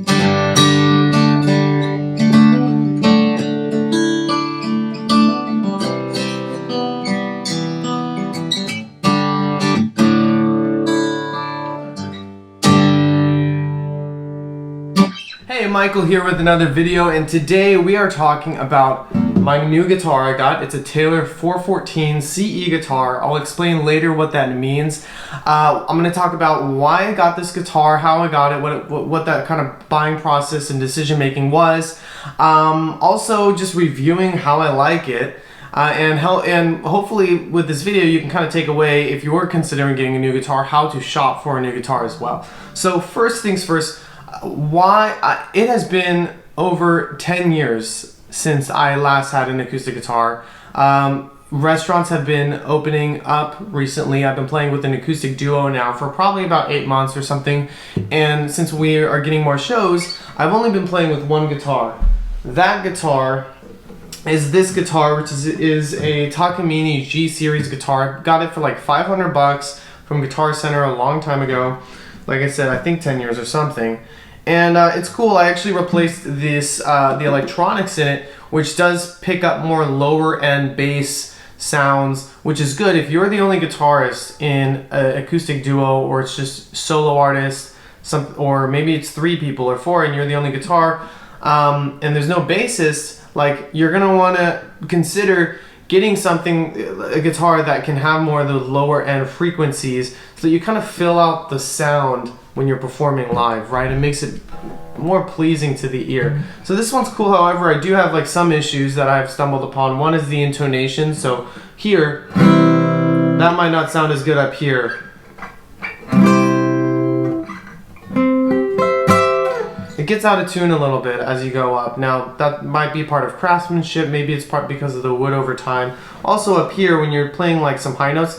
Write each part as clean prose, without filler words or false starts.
Hey, Michael here with another video, and today we are talking about my new guitar I got. It's a Taylor 414 CE guitar. I'll explain later what that means. I'm going to talk about why I got this guitar, how I got it, what that kind of buying process and decision making was. Also just reviewing how I like it. And hopefully with this video you can kind of take away, if you were considering getting a new guitar, how to shop for a new guitar as well. So first things first, it has been over 10 years since I last had an acoustic guitar. Restaurants have been opening up recently. I've been playing with an acoustic duo now for probably about 8 months or something, and since we are getting more shows, I've only been playing with one guitar. That guitar is this guitar, which is a Takamine G series guitar. Got it for like 500 bucks from Guitar Center a long time ago. Like I said, I think 10 years or something. And it's cool. I actually replaced this the electronics in it, which does pick up more lower end bass sounds, which is good if you're the only guitarist in an acoustic duo, or it's just solo artist, or maybe it's 3 people or 4 and you're the only guitar, and there's no bassist. Like, you're gonna want to consider getting a guitar that can have more of the lower end frequencies, so that you kind of fill out the sound when you're performing live, right? It makes it more pleasing to the ear. So this one's cool. However, I do have like some issues that I've stumbled upon. One is the intonation. So here, that might not sound as good up here. It gets out of tune a little bit as you go up. Now, that might be part of craftsmanship. Maybe it's part because of the wood over time. Also up here, when you're playing like some high notes,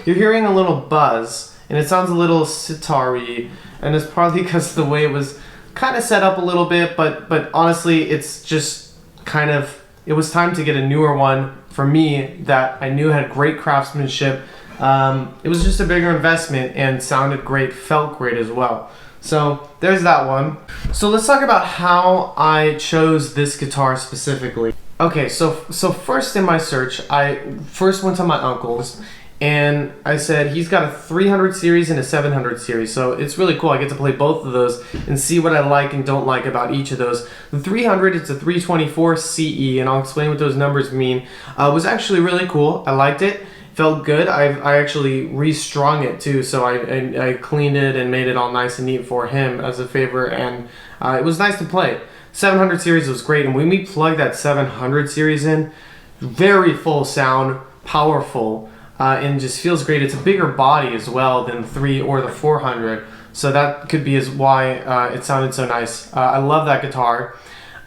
you're hearing a little buzz, and it sounds a little sitar-y, and it's probably because of the way it was kind of set up a little bit, but honestly, it's just kind of, it was time to get a newer one for me that I knew had great craftsmanship. It was just a bigger investment and sounded great, felt great as well. So there's that one. So let's talk about how I chose this guitar specifically. Okay, so first in my search, I first went to my uncle's, and I said, he's got a 300 series and a 700 series, so it's really cool. I get to play both of those and see what I like and don't like about each of those. The 300, it's a 324 CE, and I'll explain what those numbers mean. Was actually really cool. I liked it. Felt good. I actually restrung it too, so I cleaned it and made it all nice and neat for him as a favor, and it was nice to play. 700 series was great, and when we plugged that 700 series in, very full sound, powerful. And just feels great. It's a bigger body as well than the 3 or the 400, so that could be why it sounded so nice. I love that guitar,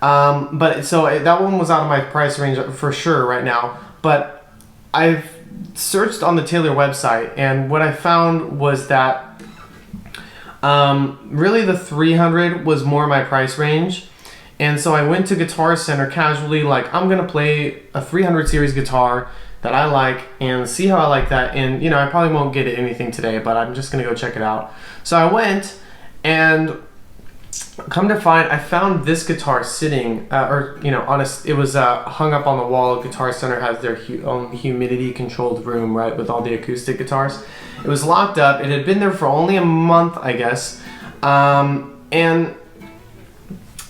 but so that one was out of my price range for sure right now. But I've searched on the Taylor website, and what I found was that really the 300 was more my price range. And so I went to Guitar Center casually, like, I'm gonna play a 300 series guitar that I like and see how I like that. And you know, I probably won't get anything today, but I'm just gonna go check it out. So I went, and come to find, I found this guitar sitting, it was hung up on the wall. Guitar Center has their own humidity controlled room, right, with all the acoustic guitars. It was locked up. It had been there for only a month, I guess, and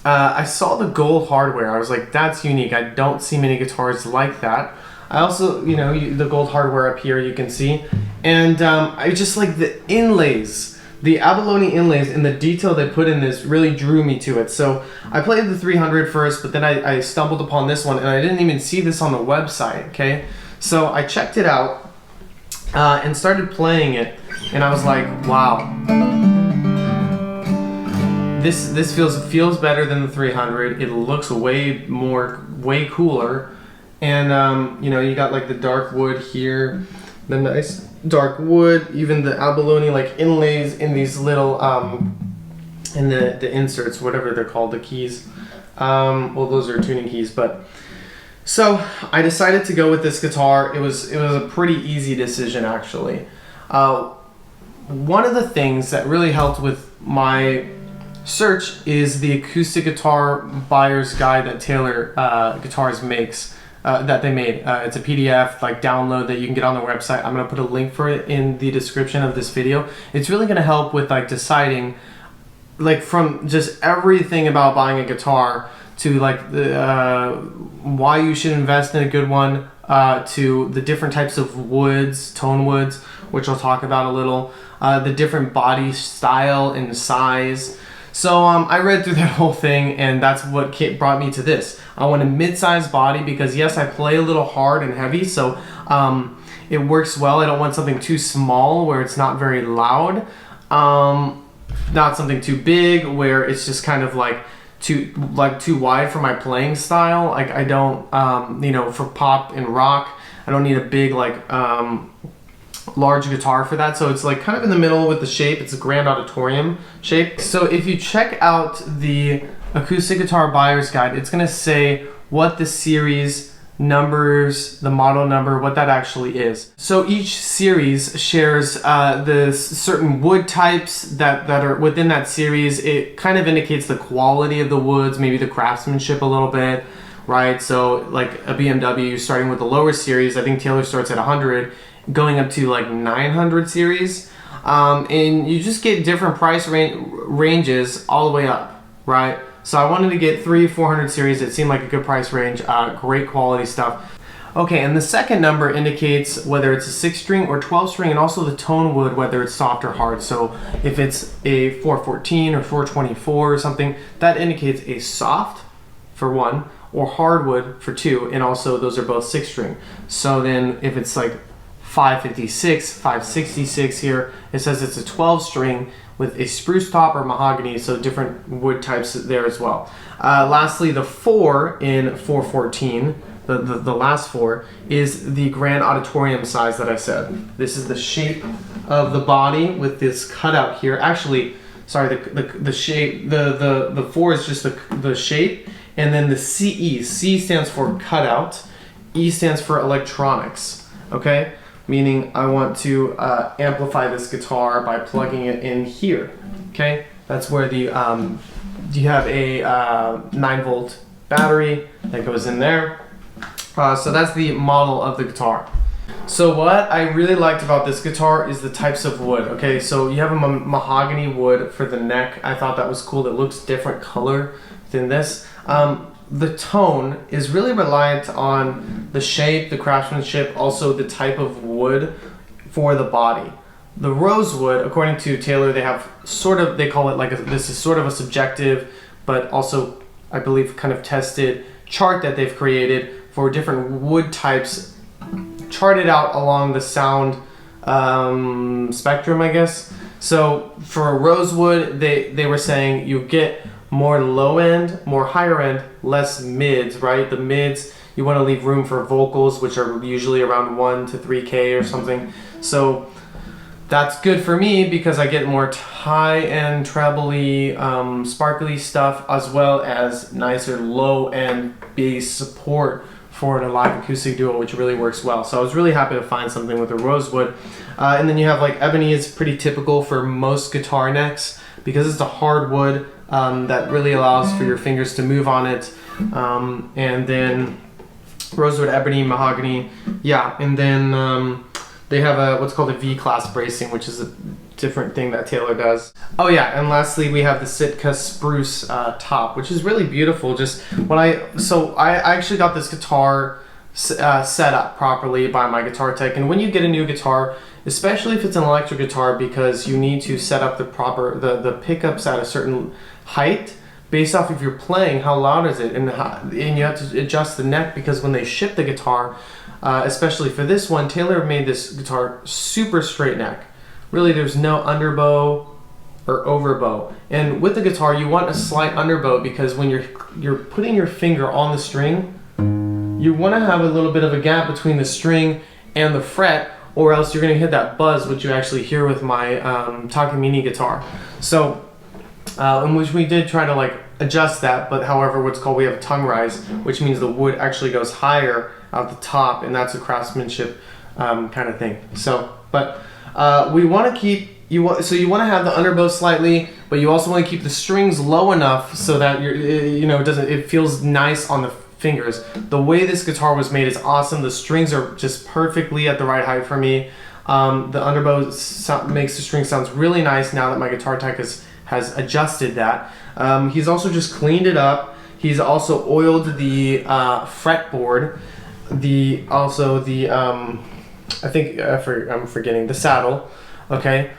I saw the gold hardware. I was like, that's unique. I don't see many guitars like that. I also, the gold hardware up here you can see, and I just like the inlays, the abalone inlays, and the detail they put in this really drew me to it. So I played the 300 first, but then I stumbled upon this one, and I didn't even see this on the website, okay? So I checked it out and started playing it, and I was like, wow. This feels better than the 300. It looks way cooler. And you got like the dark wood here, the nice dark wood, even the abalone like inlays in these little in the inserts, whatever they're called, the keys. Well, those are tuning keys, but So I decided to go with this guitar. It was a pretty easy decision, actually. One of the things that really helped with my search is the Acoustic Guitar Buyer's Guide that Taylor Guitars makes. That they made. It's a PDF like download that you can get on their website. I'm gonna put a link for it in the description of this video. It's really gonna help with like deciding, like, from just everything about buying a guitar to like the why you should invest in a good one, to the different types of woods, tone woods, which I'll talk about a little, the different body style and size. So I read through that whole thing, and that's what brought me to this. I want a mid-sized body because yes, I play a little hard and heavy, so it works well. I don't want something too small where it's not very loud. Not something too big where it's just kind of like too wide for my playing style. Like I don't, for pop and rock, I don't need a big large guitar for that. So it's like kind of in the middle with the shape. It's a grand auditorium shape. So if you check out the Acoustic Guitar Buyer's Guide, it's gonna say what the series numbers, the model number, what that actually is. So each series shares the certain wood types that are within that series. It kind of indicates the quality of the woods, maybe the craftsmanship a little bit, right? So like a BMW starting with the lower series, I think Taylor starts at 100, going up to like 900 series, and you just get different price ranges all the way up, right? So I wanted to get 300-400 series. It seemed like a good price range, great quality stuff. Okay, and the second number indicates whether it's a 6-string or 12-string, and also the tone wood, whether it's soft or hard. So if it's a 414 or 424 or something, that indicates a soft for one, or hardwood for two, and also those are both 6-string. So then if it's like 556, 566 here, it says it's a 12-string with a spruce top or mahogany, so different wood types there as well. Lastly, the 4 in 414, the last 4, is the grand auditorium size that I said. This is the shape of the body with this cutout here. Actually, sorry, the shape, the 4 is just the shape, and then the CE. C stands for cutout, E stands for electronics, okay? Meaning I want to amplify this guitar by plugging it in here, okay? That's where the, you have a 9-volt battery that goes in there. So that's the model of the guitar. So what I really liked about this guitar is the types of wood, okay? So you have a mahogany wood for the neck. I thought that was cool. It looks different color than this. The tone is really reliant on the shape, the craftsmanship, also the type of wood for the body. The rosewood, according to Taylor, they have sort of, they call it like this is sort of a subjective, but also I believe kind of tested chart that they've created for different wood types, charted out along the sound spectrum, I guess. So for rosewood, they were saying you get more low end, more higher end, less mids, right? The mids, you want to leave room for vocals, which are usually around 1 to 3K or something. So that's good for me because I get more high-end, trebly, sparkly stuff, as well as nicer low-end bass support for a live acoustic duo, which really works well. So I was really happy to find something with a rosewood. And then you have like ebony is pretty typical for most guitar necks because it's a hard wood. That really allows for your fingers to move on it, and then rosewood, ebony, mahogany, yeah, and then they have what's called a V-class bracing, which is a different thing that Taylor does. Oh yeah, and lastly we have the Sitka spruce top, which is really beautiful. Just when I actually got this guitar set up properly by my guitar tech, and when you get a new guitar, especially if it's an electric guitar, because you need to set up the pickups at a certain height based off of your playing, how loud is it, and you have to adjust the neck, because when they ship the guitar, especially for this one, Taylor made this guitar super straight neck. Really, there's no underbow or overbow. And with the guitar, you want a slight underbow because when you're putting your finger on the string, you want to have a little bit of a gap between the string and the fret, or else you're going to hit that buzz, which you actually hear with my Takamine guitar. So, in which we did try to like adjust that, but however, what's called, we have a tongue rise, which means the wood actually goes higher at the top, and that's a craftsmanship kind of thing. So, but we want to keep, you want to have the underbow slightly, but you also want to keep the strings low enough so that it feels nice on the fingers. The way this guitar was made is awesome. The strings are just perfectly at the right height for me. The underbow makes the string sounds really nice now that my guitar tech has adjusted that. He's also just cleaned it up. He's also oiled the fretboard. I'm forgetting the saddle. Okay.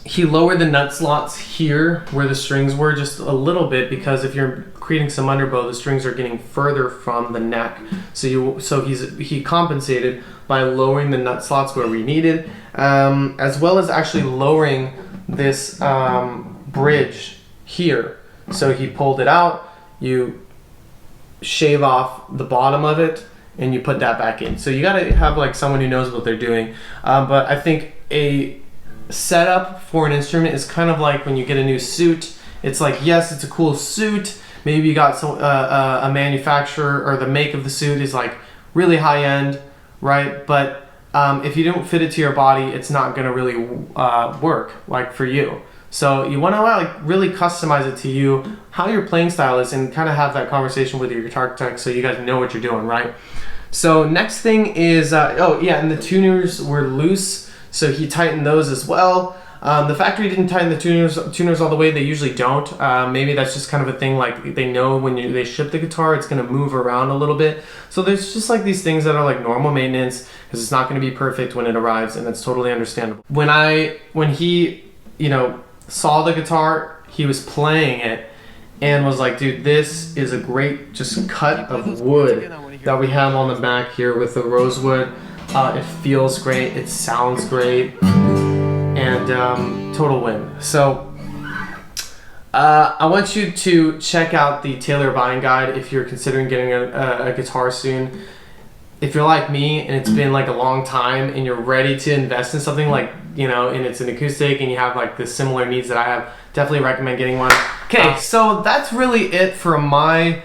He lowered the nut slots here where the strings were just a little bit, because if you're creating some underbow, the strings are getting further from the neck. So he compensated by lowering the nut slots where we needed, as well as actually lowering this bridge here. So he pulled it out, you shave off the bottom of it, and you put that back in. So you gotta have like someone who knows what they're doing. But I think a setup for an instrument is kind of like when you get a new suit. It's like, yes, it's a cool suit. Maybe you got some a manufacturer, or the make of the suit is like really high end, right? But if you don't fit it to your body, it's not gonna really work like for you. So you want to like really customize it to you, how your playing style is, and kind of have that conversation with your guitar tech so you guys know what you're doing, right? So next thing is, and the tuners were loose, so he tightened those as well. The factory didn't tighten the tuners all the way. They usually don't. Maybe that's just kind of a thing, like they know when they ship the guitar, it's going to move around a little bit. So there's just like these things that are like normal maintenance, because it's not going to be perfect when it arrives, and that's totally understandable. When he, saw the guitar, he was playing it and was like, dude, this is a great just cut of wood that we have on the back here with the rosewood. It feels great, it sounds great, and total win. So I want you to check out the Taylor buying guide if you're considering getting a guitar soon. If you're like me and it's been like a long time and you're ready to invest in something like, and it's an acoustic and you have like the similar needs that I have, definitely recommend getting one. Okay, so that's really it for my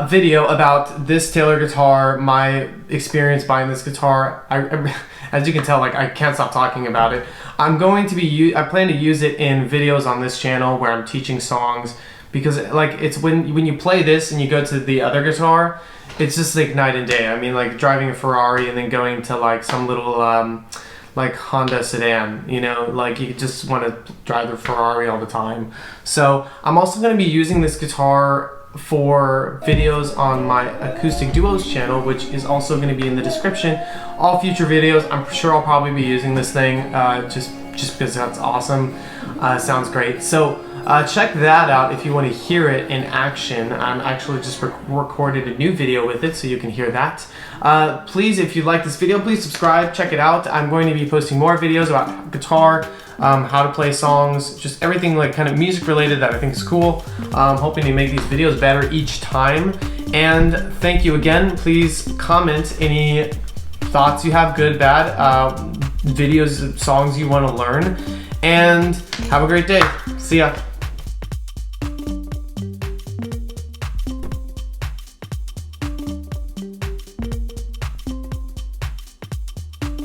video about this Taylor guitar, my experience buying this guitar. As you can tell, like I can't stop talking about it. I plan to use it in videos on this channel where I'm teaching songs, because like it's when you play this and you go to the other guitar, it's just like night and day. I mean, like driving a Ferrari and then going to like some little like Honda sedan, like you just want to drive the Ferrari all the time. So I'm also going to be using this guitar for videos on my Acoustic Duos channel, which is also going to be in the description. All future videos, I'm sure I'll probably be using this thing just because that's awesome. Sounds great. So check that out if you want to hear it in action. I'm actually just recorded a new video with it, so you can hear that. Please, if you like this video, please subscribe, check it out. I'm going to be posting more videos about guitar, how to play songs, just everything like kind of music related that I think is cool. I'm hoping to make these videos better each time. And thank you again. Please comment any thoughts you have, good, bad, videos, songs you want to learn, and have a great day. See ya.